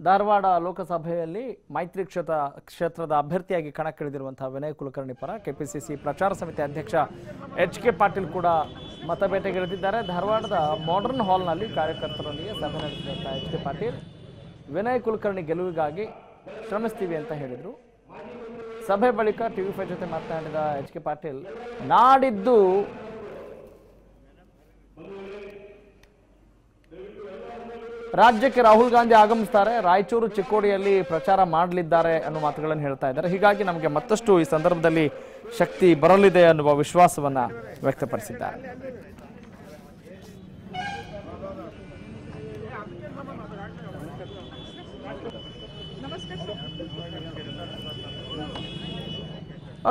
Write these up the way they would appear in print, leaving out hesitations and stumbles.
ಧಾರವಾಡ ಲೋಕಸಭೆಯಲ್ಲಿ ಮೈತ್ರಿ ಕ್ಷೇತ್ರದ ಅಭ್ಯರ್ಥಿಯಾಗಿ ಕಣಕ್ಕಿಳಿದಿರುವಂತಹ ವಿನಯ್ ಕುಲಕರ್ಣಿ ಪರ ಕೆಪಿಸಿಸಿ ಪ್ರಚಾರ ಸಮಿತಿ ಅಧ್ಯಕ್ಷ ಎಚ್.ಕೆ. ಪಾಟೀಲ್ ಕೂಡ ಮತಬೇಟೆಗಿಳಿದಿದ್ದಾರೆ. ಧಾರವಾಡದ ಮಾಡರ್ನ್ ಹಾಲ್ನಲ್ಲಿ ಕಾರ್ಯಕರ್ತರೊಂದಿಗೆ ಸಭೆ ನಡೆಸಿದಂತಹ ಎಚ್.ಕೆ. ಪಾಟೀಲ್ ವಿನಯ್ ಕುಲಕರ್ಣಿ ಗೆಲುವಿಗಾಗಿ ಶ್ರಮಿಸ್ತೀವಿ ಅಂತ ಹೇಳಿದರು. ಸಭೆ ಬಳಿಕ ಟಿವಿ5 ಜೊತೆ ಮಾತನಾಡಿದ ಎಚ್.ಕೆ. ಪಾಟೀಲ್ ನಾಡಿದ್ದು ರಾಜ್ಯಕ್ಕೆ ರಾಹುಲ್ ಗಾಂಧಿ ಆಗಮಿಸ್ತಾರೆ, ರಾಯಚೂರು ಚಿಕ್ಕೋಡಿಯಲ್ಲಿ ಪ್ರಚಾರ ಮಾಡಲಿದ್ದಾರೆ ಅನ್ನೋ ಮಾತುಗಳನ್ನು ಹೇಳ್ತಾ ಇದ್ದಾರೆ. ಹೀಗಾಗಿ ನಮಗೆ ಮತ್ತಷ್ಟು ಈ ಸಂದರ್ಭದಲ್ಲಿ ಶಕ್ತಿ ಬರಲಿದೆ ಅನ್ನುವ ವಿಶ್ವಾಸವನ್ನ ವ್ಯಕ್ತಪಡಿಸಿದ್ದಾರೆ.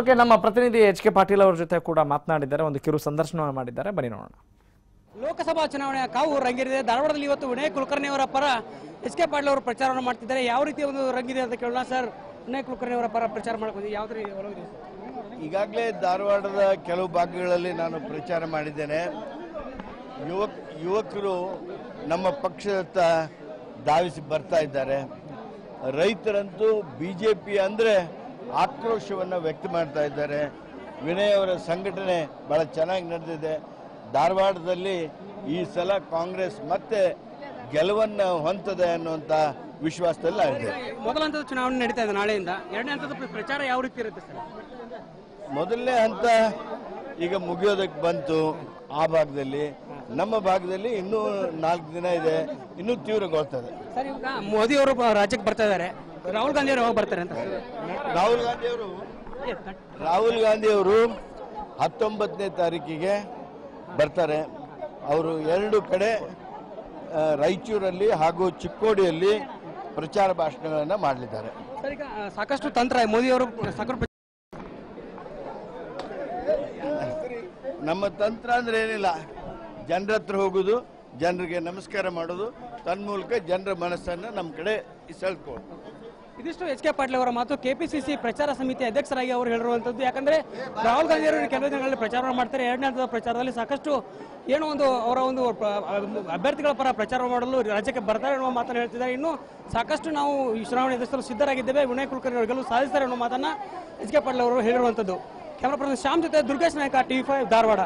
ಓಕೆ, ನಮ್ಮ ಪ್ರತಿನಿಧಿ ಎಚ್.ಕೆ. ಪಾಟೀಲ್ ಅವರ ಜೊತೆ ಕೂಡ ಮಾತನಾಡಿದ್ದಾರೆ, ಒಂದು ಕಿರು ಸಂದರ್ಶನವನ್ನು ಮಾಡಿದ್ದಾರೆ, ಬನ್ನಿ ನೋಡೋಣ. ಲೋಕಸಭಾ ಚುನಾವಣೆಯ ಕಾವು ರಂಗೇರಿದೆ. ಧಾರವಾಡದಲ್ಲಿ ಇವತ್ತು ವಿನಯ್ ಕುಲಕರ್ಣಿ ಅವರ ಪರ ಎಚ್.ಕೆ. ಪಾಟೀಲ್ ಅವರು ಪ್ರಚಾರವನ್ನು ಮಾಡ್ತಿದ್ದಾರೆ. ಯಾವ ರೀತಿ ಒಂದು ರಂಗಿದೆ ಅಂತ ಕೇಳೋಣ. ಸರ್, ವಿನಯ್ ಕುಲಕರ್ಣಿ ಅವರ ಪರ ಪ್ರಚಾರ ಮಾಡ್ಕೊಂಡು ಯಾವ ರೀತಿ ಒಳಗಿದೆ? ಈಗಾಗಲೇ ಧಾರವಾಡದ ಕೆಲವು ಭಾಗಗಳಲ್ಲಿ ನಾನು ಪ್ರಚಾರ ಮಾಡಿದ್ದೇನೆ. ಯುವಕರು ನಮ್ಮ ಪಕ್ಷದತ್ತ ಧಾವಿಸಿ ಬರ್ತಾ ಇದ್ದಾರೆ. ರೈತರಂತೂ ಬಿಜೆಪಿ ಅಂದರೆ ಆಕ್ರೋಶವನ್ನು ವ್ಯಕ್ತ ಮಾಡ್ತಾ ಇದ್ದಾರೆ. ವಿನಯ್ ಅವರ ಸಂಘಟನೆ ಬಹಳ ಚೆನ್ನಾಗಿ ನಡೆದಿದೆ. ಧಾರವಾಡದಲ್ಲಿ ಈ ಸಲ ಕಾಂಗ್ರೆಸ್ ಮತ್ತೆ ಗೆಲುವನ್ನು ಹೊಂದದೆ ಅನ್ನುವಂಥ ವಿಶ್ವಾಸದಲ್ಲಿ ಆಗಿದೆ. ಮೊದಲ ಹಂತದ ಚುನಾವಣೆ ನಡೀತಾ ಇದೆ ನಾಳೆಯಿಂದ. ಎರಡನೇ ಹಂತದ ಪ್ರಚಾರ ಯಾವ ರೀತಿ ಇರುತ್ತೆ ಸರ್? ಮೊದಲನೇ ಹಂತ ಈಗ ಮುಗಿಯೋದಕ್ಕೆ ಬಂತು ಆ ಭಾಗದಲ್ಲಿ. ನಮ್ಮ ಭಾಗದಲ್ಲಿ ಇನ್ನೂ 4 ದಿನ ಇದೆ, ಇನ್ನೂ ತೀವ್ರಗೊಳ್ತದೆ. ಸರ್, ಈಗ ಮೋದಿ ಅವರು ರಾಜ್ಯಕ್ಕೆ ಬರ್ತಾ ಇದ್ದಾರೆ, ರಾಹುಲ್ ಗಾಂಧಿ ಅವರು ಯಾವಾಗ ಬರ್ತಾರೆ ಅಂತ? ರಾಹುಲ್ ಗಾಂಧಿ ಅವರು 19ನೇ ತಾರೀಕಿಗೆ ಬರ್ತಾರೆ. ಅವರು 2 ಕಡೆ ರಾಯಚೂರಲ್ಲಿ ಹಾಗೂ ಚಿಕ್ಕೋಡಿಯಲ್ಲಿ ಪ್ರಚಾರ ಭಾಷಣಗಳನ್ನು ಮಾಡಲಿದ್ದಾರೆ. ಸರ್, ಈಗ ಸಾಕಷ್ಟು ತಂತ್ರ ಮೋದಿ ಅವರು ನಮ್ಮ ತಂತ್ರ ಅಂದ್ರೆ ಏನಿಲ್ಲ, ಜನರ ಹತ್ರ ಹೋಗೋದು, ಜನರಿಗೆ ನಮಸ್ಕಾರ ಮಾಡೋದು, ತನ್ಮೂಲಕ ಜನರ ಮನಸ್ಸನ್ನು ನಮ್ಮ ಕಡೆ ಸೆಳೆದುಕೊಳ್ಳೋದು. ಇದಿಷ್ಟು ಎಚ್.ಕೆ. ಪಾಟೀಲ್ ಅವರ ಮಾತು. ಕೆಪಿಸಿಸಿ ಪ್ರಚಾರ ಸಮಿತಿ ಅಧ್ಯಕ್ಷರಾಗಿ ಅವರು ಹೇಳಿರುವಂತದ್ದು. ಯಾಕಂದ್ರೆ ರಾಹುಲ್ ಗಾಂಧಿ ಅವರು ಕೆಲವು ದಿನಗಳಲ್ಲಿ ಪ್ರಚಾರ ಮಾಡ್ತಾರೆ. ಎರಡನೇ ಹಂತದ ಪ್ರಚಾರದಲ್ಲಿ ಸಾಕಷ್ಟು ಏನೋ ಒಂದು ಅವರ ಒಂದು ಅಭ್ಯರ್ಥಿಗಳ ಪರ ಪ್ರಚಾರ ಮಾಡಲು ರಾಜ್ಯಕ್ಕೆ ಬರ್ತಾರೆ ಅನ್ನುವ ಮಾತನ್ನು ಹೇಳ್ತಿದ್ದಾರೆ. ಇನ್ನು ಸಾಕಷ್ಟು ನಾವು ಈ ಚುನಾವಣೆ ಎದುರಿಸಲು ಸಿದ್ಧರಾಗಿದ್ದೇವೆ, ವಿನಯ್ ಕುಲಕರ್ಣಿ ಅವರು ಗೆಲುವು ಸಾಧಿಸ್ತಾರೆ ಅನ್ನೋ ಮಾತನ್ನ ಎಚ್.ಕೆ. ಪಾಟೀಲ್ ಅವರು ಹೇಳಿರುವಂತದ್ದು. ಕ್ಯಾಮರಾ ಪರ್ಸನ್ ಶ್ಯಾಮ್ ಜೊತೆ ದುರ್ಗೇಶ್ ನಾಯ್ಕ, ಟಿವಿ5 ಧಾರವಾಡ.